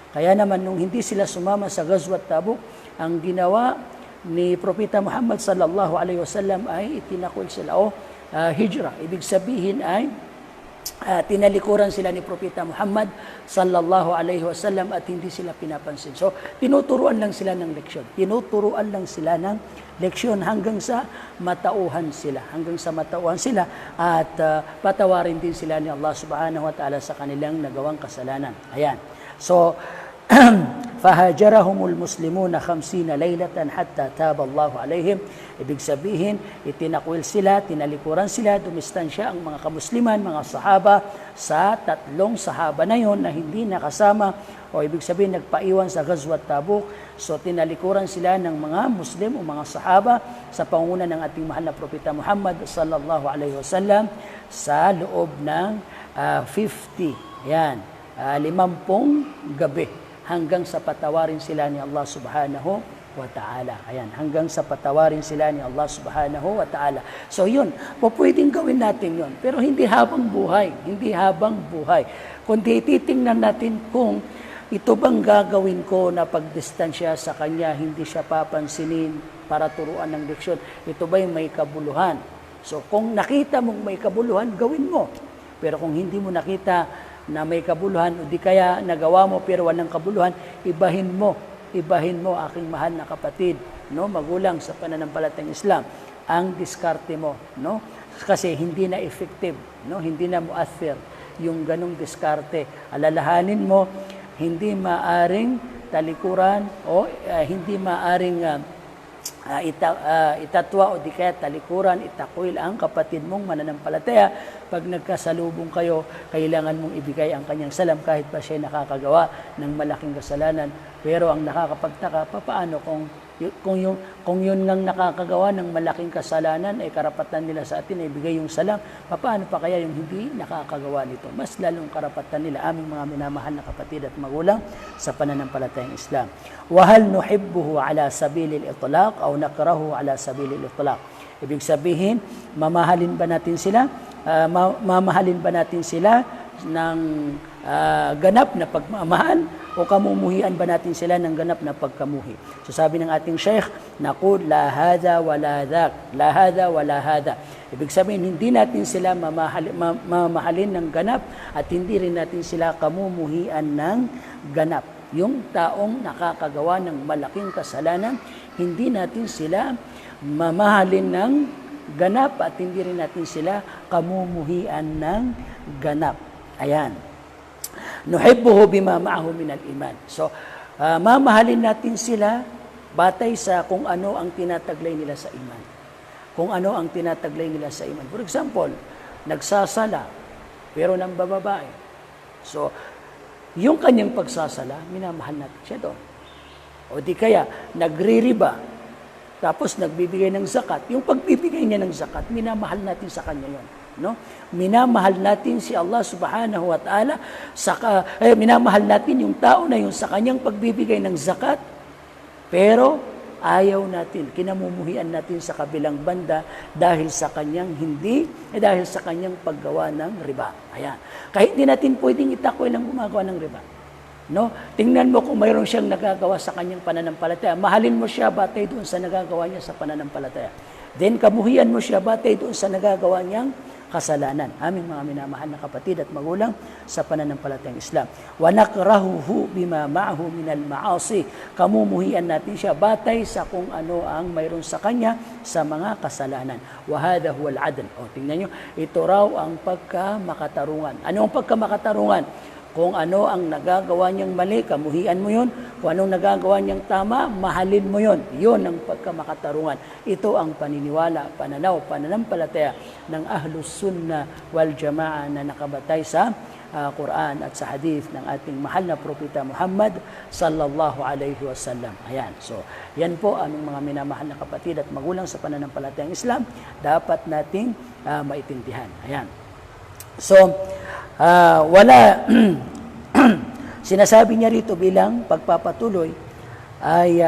Kaya naman nung hindi sila sumama sa Ghazwat Tabuk, ang ginawa ni Propeta Muhammad sallallahu alaihi wasallam ay itinakwil sila o hijrah. Ibig sabihin ay tinalikuran sila ni Propeta Muhammad sallallahu alaihi wasallam at hindi sila pinapansin. So, tinuturuan lang sila ng leksyon. Tinuturuan lang sila ng leksyon hanggang sa matauhan sila. Hanggang sa matauhan sila at patawarin din sila ni Allah subhanahu wa ta'ala sa kanilang nagawang kasalanan. Ayan. So, fahajarahumul muslimuna 50 laylatan hatta taba Allahu alaihim. Ibig sabihin, itinakwil sila, tinalikuran sila, dumistansya ang mga kamusliman, mga sahaba sa 3 sahaba na yon na hindi nakasama o ibig sabihin nagpaiwan sa Ghazwat Tabuk. So tinalikuran sila ng mga Muslim o mga sahaba sa pangunguna ng ating mahal na Propeta Muhammad sallallahu alaihi wasallam sa loob ng 50. Yan, 50 gabi. Hanggang sa patawarin sila ni Allah subhanahu wa ta'ala. Ayan, hanggang sa patawarin sila ni Allah subhanahu wa ta'ala. So yun, pwedeng gawin natin yun. Pero hindi habang buhay. Hindi habang buhay. Kundi titingnan natin kung ito bang gagawin ko na pagdistansya sa kanya, hindi siya papansinin para turuan ng leksyon. Ito ba yung may kabuluhan? So kung nakita mong may kabuluhan, gawin mo. Pero kung hindi mo nakita na may kabuluhan o di kaya nagawa mo pero walang kabuluhan, ibahin mo aking mahal na kapatid, no, magulang sa pananampalatayang Islam, ang diskarte mo, no, kasi hindi na effective, no, hindi na muathir yung ganong diskarte. Alalahanin mo, hindi maaring talikuran o hindi maaring itatwa o di kaya talikuran, itakwil ang kapatid mong mananampalataya. Pag nagkasalubong kayo, kailangan mong ibigay ang kanyang salam kahit pa siya nakakagawa ng malaking kasalanan. Pero ang nakakapagtaka, paano kung yun ngang nakakagawa ng malaking kasalanan, ay karapatan nila sa atin ay ibigay yung salam, paano pa kaya yung hindi nakakagawa nito? Mas lalong karapatan nila, aming mga minamahal na kapatid at magulang sa pananampalatayang Islam. Wahal nuhibbuhu ala sabilil itlaq o nakrahu ala sabilil itlaq. Ibig sabihin, mamahalin ba natin sila? Mamahalin ba natin sila ng ganap na pagmamahal o kamumuhian ba natin sila ng ganap na pagkamuhi? So sabi ng ating Sheikh, naqul la hadha wa la dhak, la hadha wa la hadha. Ibig sabihin, hindi natin sila mamahalin ng ganap at hindi rin natin sila kamumuhian ng ganap. Yung taong nakakagawa ng malaking kasalanan, hindi natin sila mamahalin ng ganap at hindi rin natin sila kamumuhian ng ganap. Ayan. Nuhibbuhu bima ma'ahu min al-iman. So, mamahalin natin sila batay sa kung ano ang tinataglay nila sa iman. Kung ano ang tinataglay nila sa iman. For example, nagsasala pero nang bababae. So, yung kanyang pagsasala, minamahal natin siya doon. O di kaya, nagririba, tapos nagbibigay ng zakat. Yung pagbibigay niya ng zakat, minamahal natin sa kanya yon, no? Minamahal natin si Allah subhanahu wa ta'ala, minamahal natin yung tao na yung sa kanyang pagbibigay ng zakat, pero ayaw natin, kinamumuhian natin sa kabilang banda dahil sa kanyang dahil sa kanyang paggawa ng riba. Ayan. Kahit di natin pwedeng itakwil ang gumagawa ng riba. No? Tingnan mo kung mayroon siyang nagagawa sa kanyang pananampalataya. Mahalin mo siya batay doon sa nagagawa niya sa pananampalataya. Then kamuhian mo siya batay doon sa nagagawa niyang kasalanan. Aming mga minamahal na kapatid at magulang sa pananampalatayang Islam. Wa nakrahuhu bima ma'ahu minal ma'asi. Kamumuhian natin siya batay sa kung ano ang mayroon sa kanya sa mga kasalanan. Wa hadha huwal adl. O tingnan niyo, ito raw ang pagkamakatarungan. Ano ang pagkamakatarungan? Kung ano ang nagagawa niyang mali, kamuhian mo yun. Kung anong nagagawa niyang tama, mahalin mo yun. Yun ang pagkamakatarungan. Ito ang paniniwala, pananaw, pananampalataya ng Ahlus Sunnah wal Jama'a na nakabatay sa Quran at sa hadith ng ating mahal na propeta Muhammad sallallahu alaihi wasallam. Ayan. So, yan po aming mga minamahal na kapatid at magulang sa pananampalatayang Islam, dapat nating maintindihan. Ayan. So, wala sinasabi niya rito bilang pagpapatuloy ay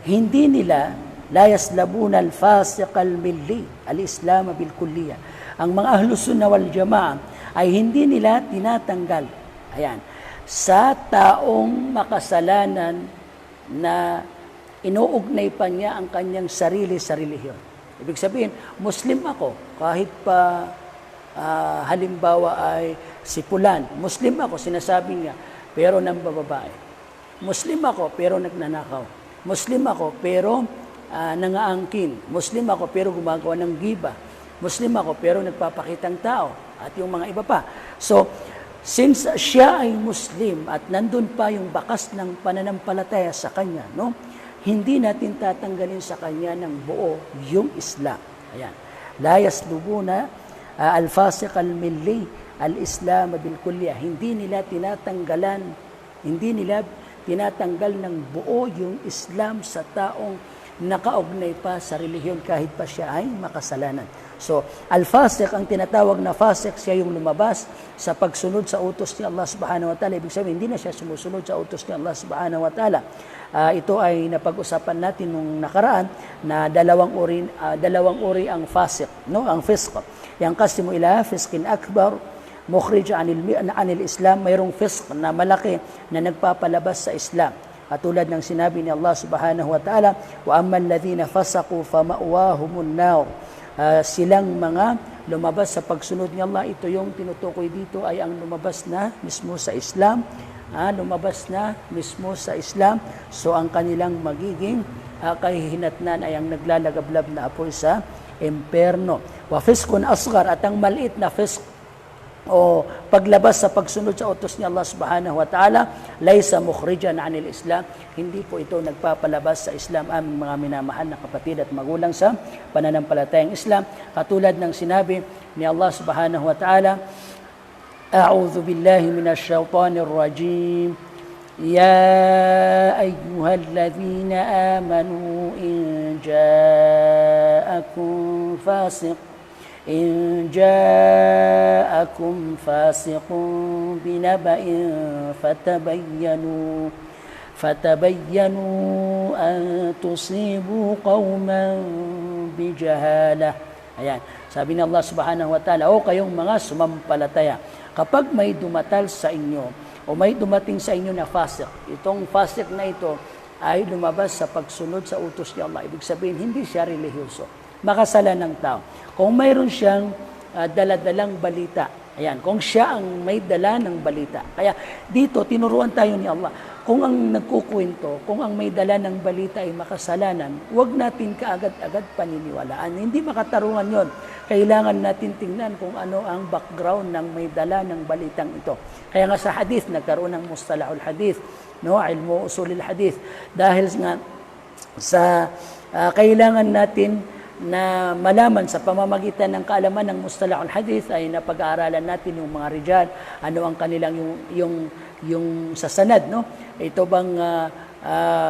hindi nila la yaslabuna al-fasiq al-milli al-islam bil-kulliyah. Ang mga ahlus sunnah wal jamaa ay hindi nila tinatanggal, ayan, sa taong makasalanan na inuugnay pa niya ang kanyang sarili sa relihiyon. Ibig sabihin, Muslim ako kahit pa halimbawa ay si Pulan. Muslim ako, sinasabi niya, pero nambababae. Muslim ako, pero nagnanakaw. Muslim ako, pero nangaangkin. Muslim ako, pero gumagawa ng giba. Muslim ako, pero nagpapakitang tao. At yung mga iba pa. So, since siya ay Muslim at nandun pa yung bakas ng pananampalataya sa kanya, no? Hindi natin tatanggalin sa kanya ng buo yung Islam. Ayan. La yaslubuna al-fasiq al-milli al-islam bil-kulliyah. Hindi nila tinatanggal ng buo yung Islam sa taong nakaugnay pa sa relihiyon kahit pa siya ay makasalanan. So, al-fasiq, ang tinatawag na fasiq, siya yung lumabas sa pagsunod sa utos ni Allah subhanahu wa ta'ala. Ibig sabihin, hindi na siya sumusunod sa utos ni Allah subhanahu wa ta'ala. Ito ay napag-usapan natin nung nakaraan na dalawang uri ang fasiq, no? Ang fisq. Yang qasimu ila fisqin akbar, mukhrij anil Islam. Mayroong fisq na malaki na nagpapalabas sa Islam. Katulad ng sinabi ni Allah subhanahu wa ta'ala, wa amman ladhina fasaqu fama'wahumun nar. Silang mga lumabas sa pagsunod ni Allah, ito yung tinutukoy dito ay ang lumabas na mismo sa Islam. Lumabas na mismo sa Islam. So ang kanilang magiging kahihinatnan ay ang naglalagablab na apoy sa imperno. Wa fisqun asghar, at ang maliit na fisq o paglabas sa pagsunod sa utos ni Allah subhanahu wa ta'ala, laysa mukhrijan anil Islam, hindi po ito nagpapalabas sa Islam, aming mga minamahal na kapatid at magulang sa pananampalatayang Islam. Katulad ng sinabi ni Allah subhanahu wa ta'ala, a'udhu billahi minash shaitanir rajim, ya ayyuhalladhina amanu in ja'akum fasiqun binaba'in fatabayyanu an tusibu qauman bijahalah. Ayan, sabi ng Allah subhanahu wa ta'ala, o kayong mga sumampalataya, kapag may dumatal sa inyo o may dumating sa inyo na fasiq, itong fasiq na ito ay lumabas sa pagsunod sa utos ni Allah. Ibig sabihin, hindi siya relihiyoso, makasalanang tao. Kung mayroon siyang daladalang balita, ayan, kung siya ang may dala ng balita. Kaya dito, tinuruan tayo ni Allah, kung ang nagkukwento, kung ang may dala ng balita ay makasalanan, huwag natin kaagad-agad paniniwalaan. Hindi makatarungan yon. Kailangan natin tingnan kung ano ang background ng may dala ng balitang ito. Kaya nga sa hadith, nagkaroon ng mustalahul hadith, no? Ilmu usulil hadith. Dahil nga sa kailangan natin na malaman sa pamamagitan ng kaalaman ng mustalahul hadith ay napag-aaralan natin yung mga rijal, ano ang kanilang yung sa sanad, no? Ito bang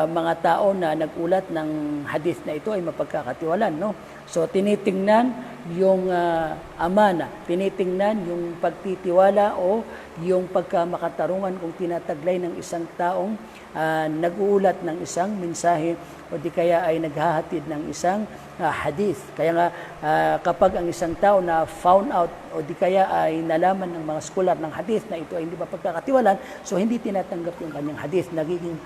mga tao na nagulat ng hadith na ito ay mapagkakatiwalaan, no? So tinitingnan yung amana, tinitingnan yung pagtitiwala o yung pagkamakatarungan kung tinataglay ng isang taong nag-uulat ng isang mensahe o di kaya ay naghahatid ng isang hadith. Kaya nga kapag ang isang tao na found out o di kaya ay nalaman ng mga scholar ng hadith na ito ay hindi mapagkakatiwalaan, so hindi tinatanggap yung kanyang hadith, nagiging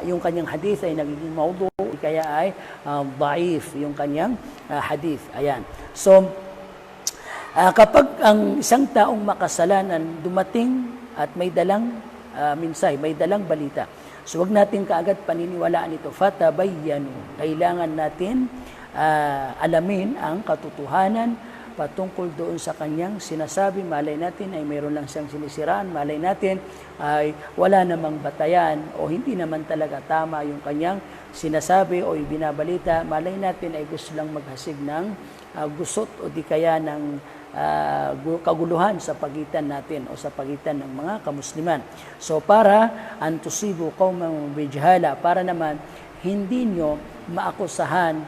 yung kanyang hadith ay nagiging mawdu, di kaya ay daif yung kanyang hadith. Ayan. So kapag ang isang taong makasalanan dumating at may dalang mensahe, may dalang balita, so wag natin kaagad paniniwalaan ito. Fatabayyanu, kailangan natin alamin ang katotohanan patungkol doon sa kanyang sinasabi. Malay natin ay mayroon lang siyang sinisiraan, malay natin ay wala namang batayan o hindi naman talaga tama yung kanyang sinasabi o ibinabalita. Malay natin ay gusto lang maghasig ng gusot o di kaya ng kaguluhan sa pagitan natin o sa pagitan ng mga kamusliman. So para antusibu qauman bijhala, para naman hindi nyo maakusahan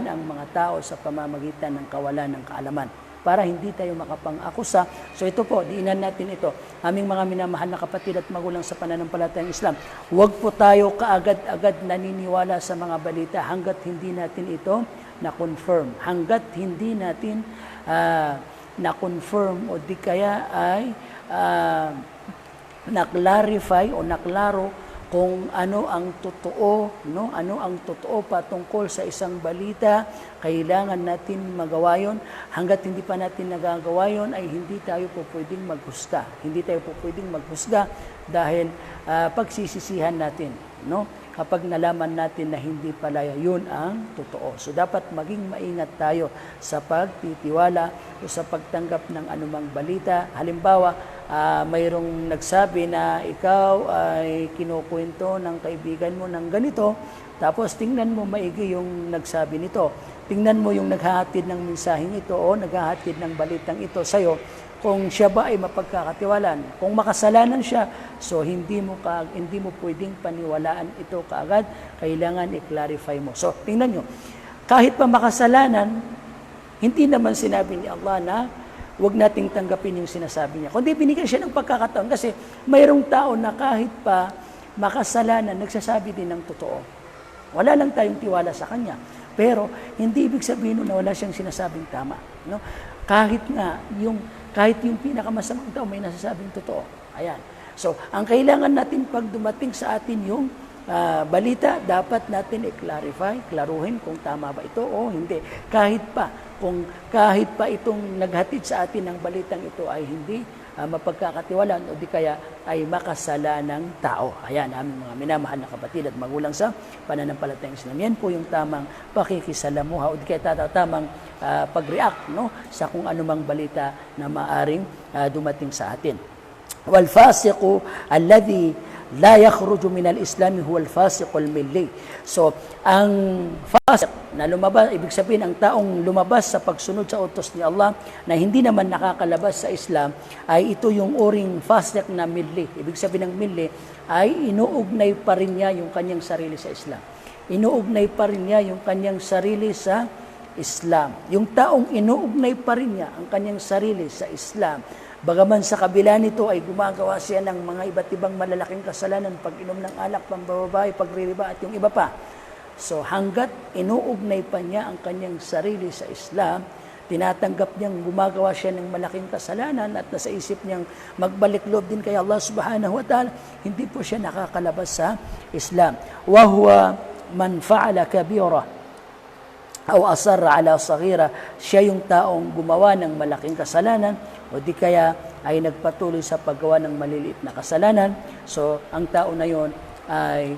ang mga tao sa pamamagitan ng kawalan ng kaalaman, para hindi tayo makapang-akusa. So ito po, diinan natin ito. Aming mga minamahal na kapatid at magulang sa pananampalatayang Islam, huwag po tayo kaagad-agad naniniwala sa mga balita hanggat hindi natin ito na-confirm. Hanggat hindi natin na-confirm o di kaya ay na-clarify o naklaro kung ano ang totoo, no? Ano ang totoo patungkol sa isang balita, kailangan natin magawa yon. Hanggat hindi pa natin nagagawa yon, ay hindi tayo po pwedeng maghusga. Hindi tayo po pwedeng maghusga dahil pagsisisihan natin, no? Kapag nalaman natin na hindi pala yun ang totoo. So dapat maging maingat tayo sa pagtitiwala o sa pagtanggap ng anumang balita. Halimbawa, mayroong nagsabi na ikaw ay kinukwento ng kaibigan mo ng ganito, tapos tingnan mo maigi yung nagsabi nito. Tingnan mo yung naghahatid ng mensaheng ito o naghahatid ng balitang ito sa'yo, kung siya ba ay mapagkakatiwalaan. Kung makasalanan siya, so hindi mo pwedeng paniwalaan ito kaagad, kailangan i-clarify mo. So tingnan nyo, kahit pa makasalanan, hindi naman sinabi ni Allah na huwag nating tanggapin yung sinasabi niya. Kundi binigyan siya ng pagkakataon kasi mayroong tao na kahit pa makasalanan, nagsasabi din ng totoo. Wala lang tayong tiwala sa kanya. Pero hindi ibig sabihin na wala siyang sinasabing tama. No? Kahit yung pinakamasamang tao may nasasabing totoo. Ayan. So, ang kailangan natin pag dumating sa atin yung balita, dapat natin i-clarify, klaruhin kung tama ba ito o hindi. Kahit pa itong naghatid sa atin ng balitang ito ay hindi mapagkakatiwalaan o di kaya ay makasalanang tao. Ayan, aming mga minamahal na kapatid at magulang sa pananampalatayang Islam. Yan po yung tamang pakikisalamuha o di kaya tamang pag-react, no, sa kung anumang balita na maaring dumating sa atin. Wal fasiqu alladhi la yakhruju min al-islam huwa al-fasiq al-milli. So, ang fasiq na lumabas, ibig sabihin ang taong lumabas sa pagsunod sa utos ni Allah na hindi naman nakakalabas sa Islam, ay ito yung uring fasiq na milli. Ibig sabihin ng milli ay inuugnay pa rin niya yung kanyang sarili sa Islam. Inuugnay pa rin niya yung kanyang sarili sa Islam. Yung taong inuugnay pa rin niya ang kanyang sarili sa Islam, bagaman sa kabila nito ay gumagawa siya ng mga iba't ibang malalaking kasalanan, pag-inom ng alak, pambababae, pagririba at yung iba pa. So hanggat inuugnay pa niya ang kanyang sarili sa Islam, tinatanggap niyang gumagawa siya ng malaking kasalanan at nasa isip niyang magbalik loob din kay Allah subhanahu wa ta'ala, hindi po siya nakakalabas sa Islam. Wa huwa man fa'ala kabira o asarra ala saghira, siya yung taong gumawa ng malaking kasalanan o di kaya ay nagpatuloy sa paggawa ng maliliit na kasalanan. So ang tao na yon ay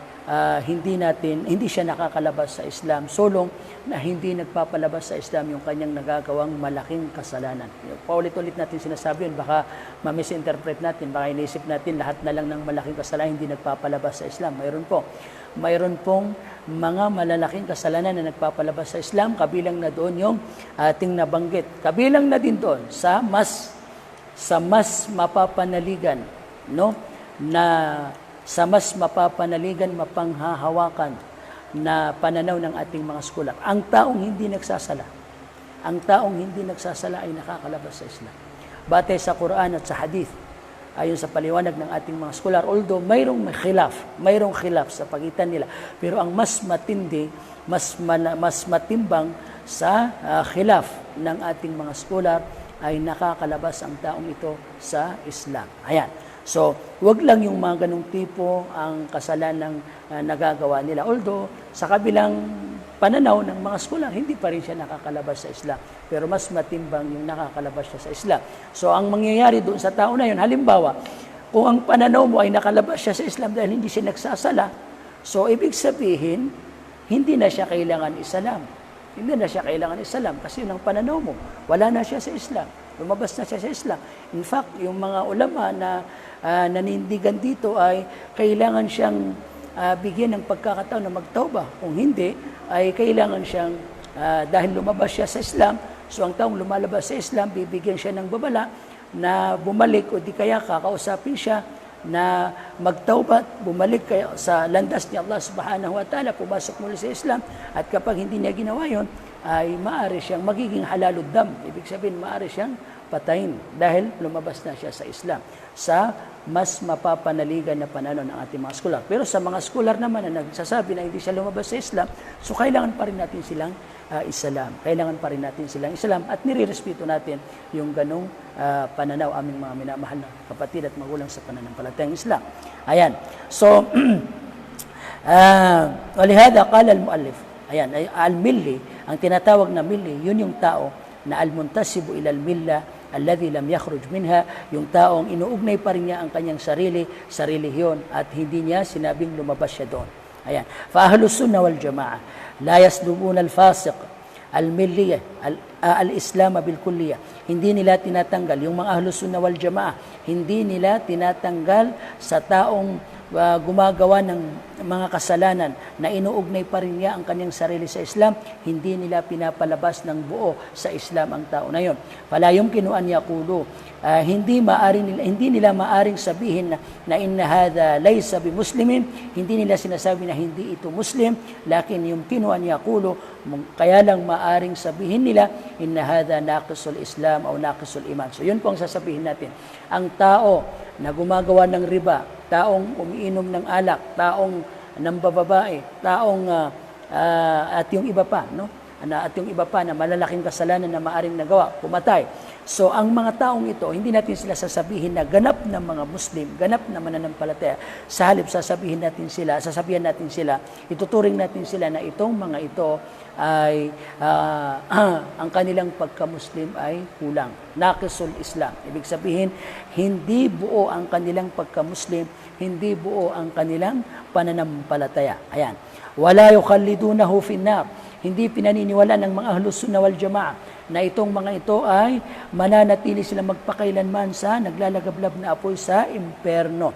hindi siya nakakalabas sa Islam, solong na hindi nagpapalabas sa Islam yung kanyang nagagawang malaking kasalanan. Paulit-ulit natin sinasabi yun, baka ma-misinterpret natin, baka inisip natin lahat na lang ng malaking kasalanan hindi nagpapalabas sa Islam. Mayroon pong mga malalaking kasalanan na nagpapalabas sa Islam, kabilang na doon yung ating nabanggit. Kabilang na din doon sa mas mapapanaligan, no? Sa mas mapapanaligan, mapanghahawakan na pananaw ng ating mga scholar. Ang taong hindi nagsasala ay nakakalabas sa Islam. Batay sa Quran at sa Hadith, ayon sa paliwanag ng ating mga scholar, although mayroong khilaf sa pagitan nila, pero ang mas matindi, mas matimbang sa khilaf ng ating mga scholar ay nakakalabas ang taong ito sa Islam. Ayan. So, wag lang yung mga ganung tipo ang kasalanang nagagawa nila. Although, sa kabilang pananaw ng mga scholar, hindi pa rin siya nakakalabas sa Islam. Pero mas matimbang yung nakakalabas siya sa Islam. So, ang mangyayari doon sa tao na yun, halimbawa, kung ang pananaw mo ay nakalabas siya sa Islam dahil hindi siya nagsasala, so, ibig sabihin, hindi na siya kailangan isalam. hindi na siya kailangan Islam kasi yun ang pananaw mo. Wala na siya sa Islam. Lumabas na siya sa Islam. In fact, yung mga ulama na nanindigan dito ay kailangan siyang bigyan ng pagkakataon na magtauba. Kung hindi, ay kailangan siyang, dahil lumabas siya sa Islam, so ang taong lumalabas sa Islam, bibigyan siya ng babala na bumalik o di kaya kakausapin siya na magtaubat, bumalik kayo sa landas ni Allah subhanahu wa ta'ala, pumasok muli sa Islam, at kapag hindi niya ginawa yun, ay maaari siyang magiging halalud dam. Ibig sabihin, maaari siyang patayin dahil lumabas na siya sa Islam. Sa mas mapapanaligan na pananaw ng ating mga scholar. Pero sa mga scholar naman na nagsasabi na hindi siya lumabas sa Islam, so kailangan pa rin natin silang Islam. Kailangan pa rin natin silang Islam at nire-respeto natin yung ganong pananaw aming mga minamahal na kapatid at magulang sa pananampalatayang Islam. Ayan. So, walihada qala al-muallif. Ayan, al-milli, ang tinatawag na milli, yun yung tao na al-muntasibu ila al-milla alladhi lam yakhruj minha, yung taong inuugnay pa rin niya ang kanyang sarili sa relihiyon at hindi niya sinabing lumabas siya doon. Ayan. Fa ahlus sunnah wal jamaa la yaslubuna al-fasiq al-milliyah al-islam bil kulliyah. Hindi nila tinatanggal yung mga ahlus sunnah wal jamaa, hindi nila tinatanggal sa taong gumagawa ng mga kasalanan na inuugnay pa rin niya ang kanyang sarili sa Islam, hindi nila pinapalabas ng buo sa Islam ang tao na yon. Fala yumkinu an yaqulu, hindi nila maaring sabihin na inna hadha laysa bimuslimin, hindi nila sinasabi na hindi ito Muslim, lakin yumkinu an yaqulu, kaya lang maaring sabihin nila inna hadha naqisul Islam o naqisul iman. So yun po ang sasabihin natin. Ang tao na gumagawa ng riba, taong umiinom ng alak, taong nambababae, taong at yung iba pa, no? At yung iba pa na malalaking kasalanan na maaring nagawa, pumatay. So ang mga taong ito, hindi natin sila sasabihin na ganap na mga Muslim, ganap na mananampalataya. Sa halip sasabihin natin sila, sasabihan natin sila, ituturing natin sila na itong mga ito ay ang kanilang pagka-Muslim ay kulang. Naqisul Islam. Ibig sabihin, hindi buo ang kanilang pagka-Muslim, hindi buo ang kanilang pananampalataya. Ayan. Wala yukhallidunahu finnar. Hindi pinaniniwala ng mga ahlus sunnah wal jamaa na itong mga ito ay mananatili sila magpakailanman sa naglalagablab na apoy sa imperno.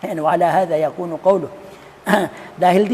Ayan. Wala hadha yakunu qawlu. Dahil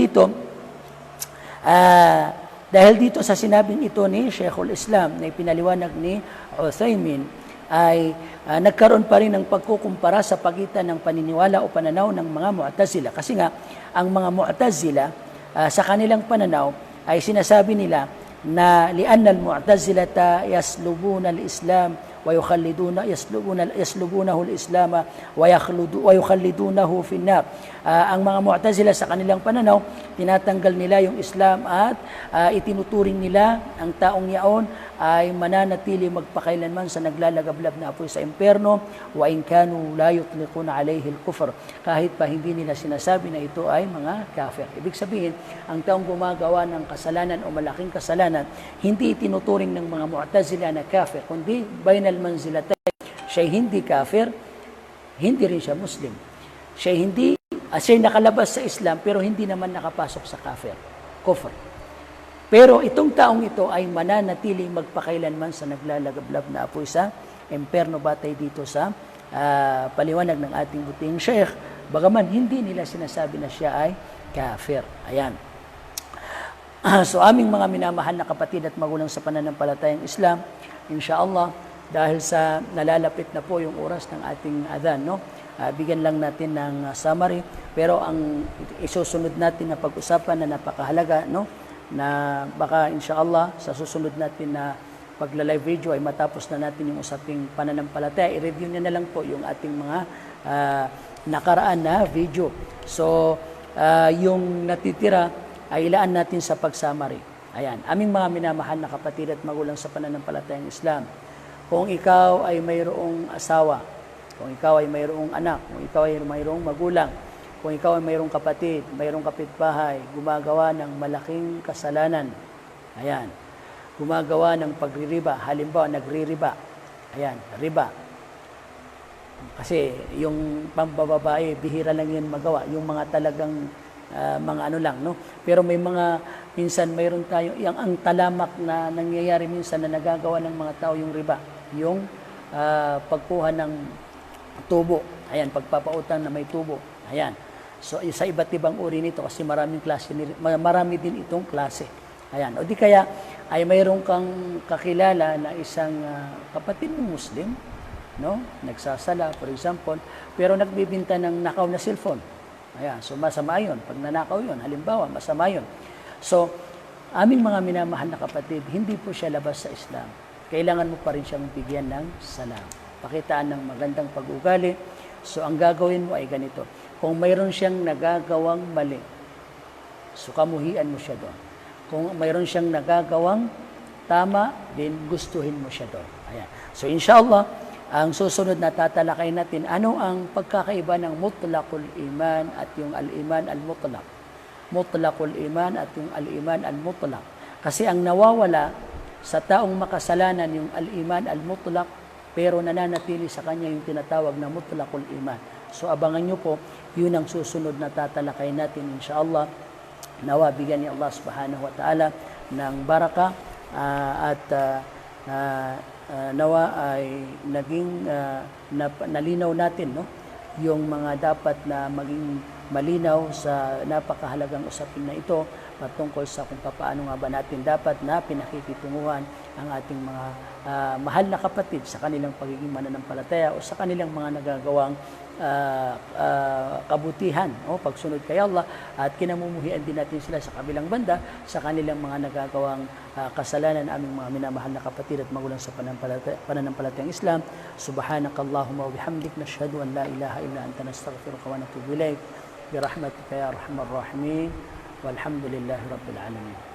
dito sa sinabing ito ni Sheikhul Islam na ipinaliwanag ni Uthaymin ay nagkaroon pa rin ng pagkukumpara sa pagitan ng paniniwala o pananaw ng mga Mu'tazila. Kasi nga, ang mga Mu'tazila sa kanilang pananaw ay sinasabi nila na li'anna al-Mu'tazilata yaslubuna al-Islam wa yaslubunahu al-Islam wa yukhallidunahu fi an-nar. Ang mga Mu'tazila sa kanilang pananaw, tinatanggal nila yung Islam at itinuturing nila ang taong yaon ay mananatili magpakailanman sa naglalagablab na apoy sa imperno, wa in kanu la yutliquna alayhi al-kufr, kahit pa hindi nila sinasabi na ito ay mga kafir. Ibig sabihin, ang taong gumagawa ng kasalanan o malaking kasalanan, hindi itinuturing ng mga Mu'tazila na kafir, kundi bainal manzilatayn. Siya hindi kafir, hindi rin siya Muslim. Siya nakalabas sa Islam pero hindi naman nakapasok sa kufr. Pero itong taong ito ay mananatiling magpakailanman sa naglalagablab na apoy sa imperno, batay dito sa paliwanag ng ating buting Sheikh. Bagaman hindi nila sinasabi na siya ay kafir. Ayan. So aming mga minamahal na kapatid at magulang sa pananampalatayang Islam, insyaAllah, dahil sa nalalapit na po yung oras ng ating adhan, no? Bigyan lang natin ng summary, pero ang isusunod natin na pag-usapan na napakahalaga, no? Na baka insyaAllah sa susunod natin na pagla-live video ay matapos na natin yung usaping pananampalataya, i-review niya na lang po yung ating mga nakaraan na video. So, yung natitira ay ilaan natin sa pag-summary. Ayan, aming mga minamahal na kapatid at magulang sa pananampalatayang Islam, kung ikaw ay mayroong asawa, kung ikaw ay mayroong anak, kung ikaw ay mayroong magulang, kung ikaw ay mayroong kapatid, mayroong kapitbahay, gumagawa ng malaking kasalanan, ayan, gumagawa ng pagririba, halimbawa nagririba, ayan, riba. Kasi yung pambababae, bihira lang yun magawa, yung mga talagang mga ano lang, no? Pero may mga minsan mayroon tayo, ang talamak na nangyayari minsan na nagagawa ng mga tao yung riba, yung pagkuha ng tubo. Ayan, pagpapautang na may tubo. Ayan. So, sa iba't ibang uri nito kasi maraming klase, marami din itong klase. Ayan. O di kaya ay mayroon kang kakilala na isang kapatid ng Muslim, no? Nagsasala, for example, pero nagbibinta ng nakaw na cellphone. Ayan. So, masama yun. Pag nanakaw yun, halimbawa, masama yun. So, aming mga minamahal na kapatid, hindi po siya labas sa Islam. Kailangan mo pa rin siyang bigyan ng salam. Pakitaan ng magandang pag-ugali. So, ang gagawin mo ay ganito. Kung mayroon siyang nagagawang mali, so kamuhian mo siya doon. Kung mayroon siyang nagagawang tama, din gustuhin mo siya doon. Ayan. So, inshallah, ang susunod na tatalakay natin, ano ang pagkakaiba ng mutlaqul iman at yung al-iman al-mutlaq. Mutlaqul iman at yung al-iman al-mutlaq. Kasi ang nawawala sa taong makasalanan yung al-iman al-mutlaq, pero nananatili sa kanya yung tinatawag na mutlaqul iman. So abangan nyo po, yun ang susunod na tatalakay natin inshallah. Nawa bigyan ni Allah subhanahu wa ta'ala ng baraka at nawa ay naging nalinaw natin, no, yung mga dapat na maging malinaw sa napakahalagang usapin na ito patungkol sa kung paano nga ba natin dapat na pinakikitunguhan ang ating mga mahal na kapatid sa kanilang pagiging mananampalataya o sa kanilang mga nagagawang kabutihan o pagsunod kay Allah, at kinamumuhian din natin sila sa kabilang banda sa kanilang mga nagagawang kasalanan, aming mga minamahal na kapatid at magulang sa pananampalatayang Islam. Subhanakallahumma wa bihamdik, nashhadu an la ilaha illa anta, nastaghfiruka wa natubu ilaik, birahmatika ya arhamar rahimin, walhamdulillahi rabbil alamin.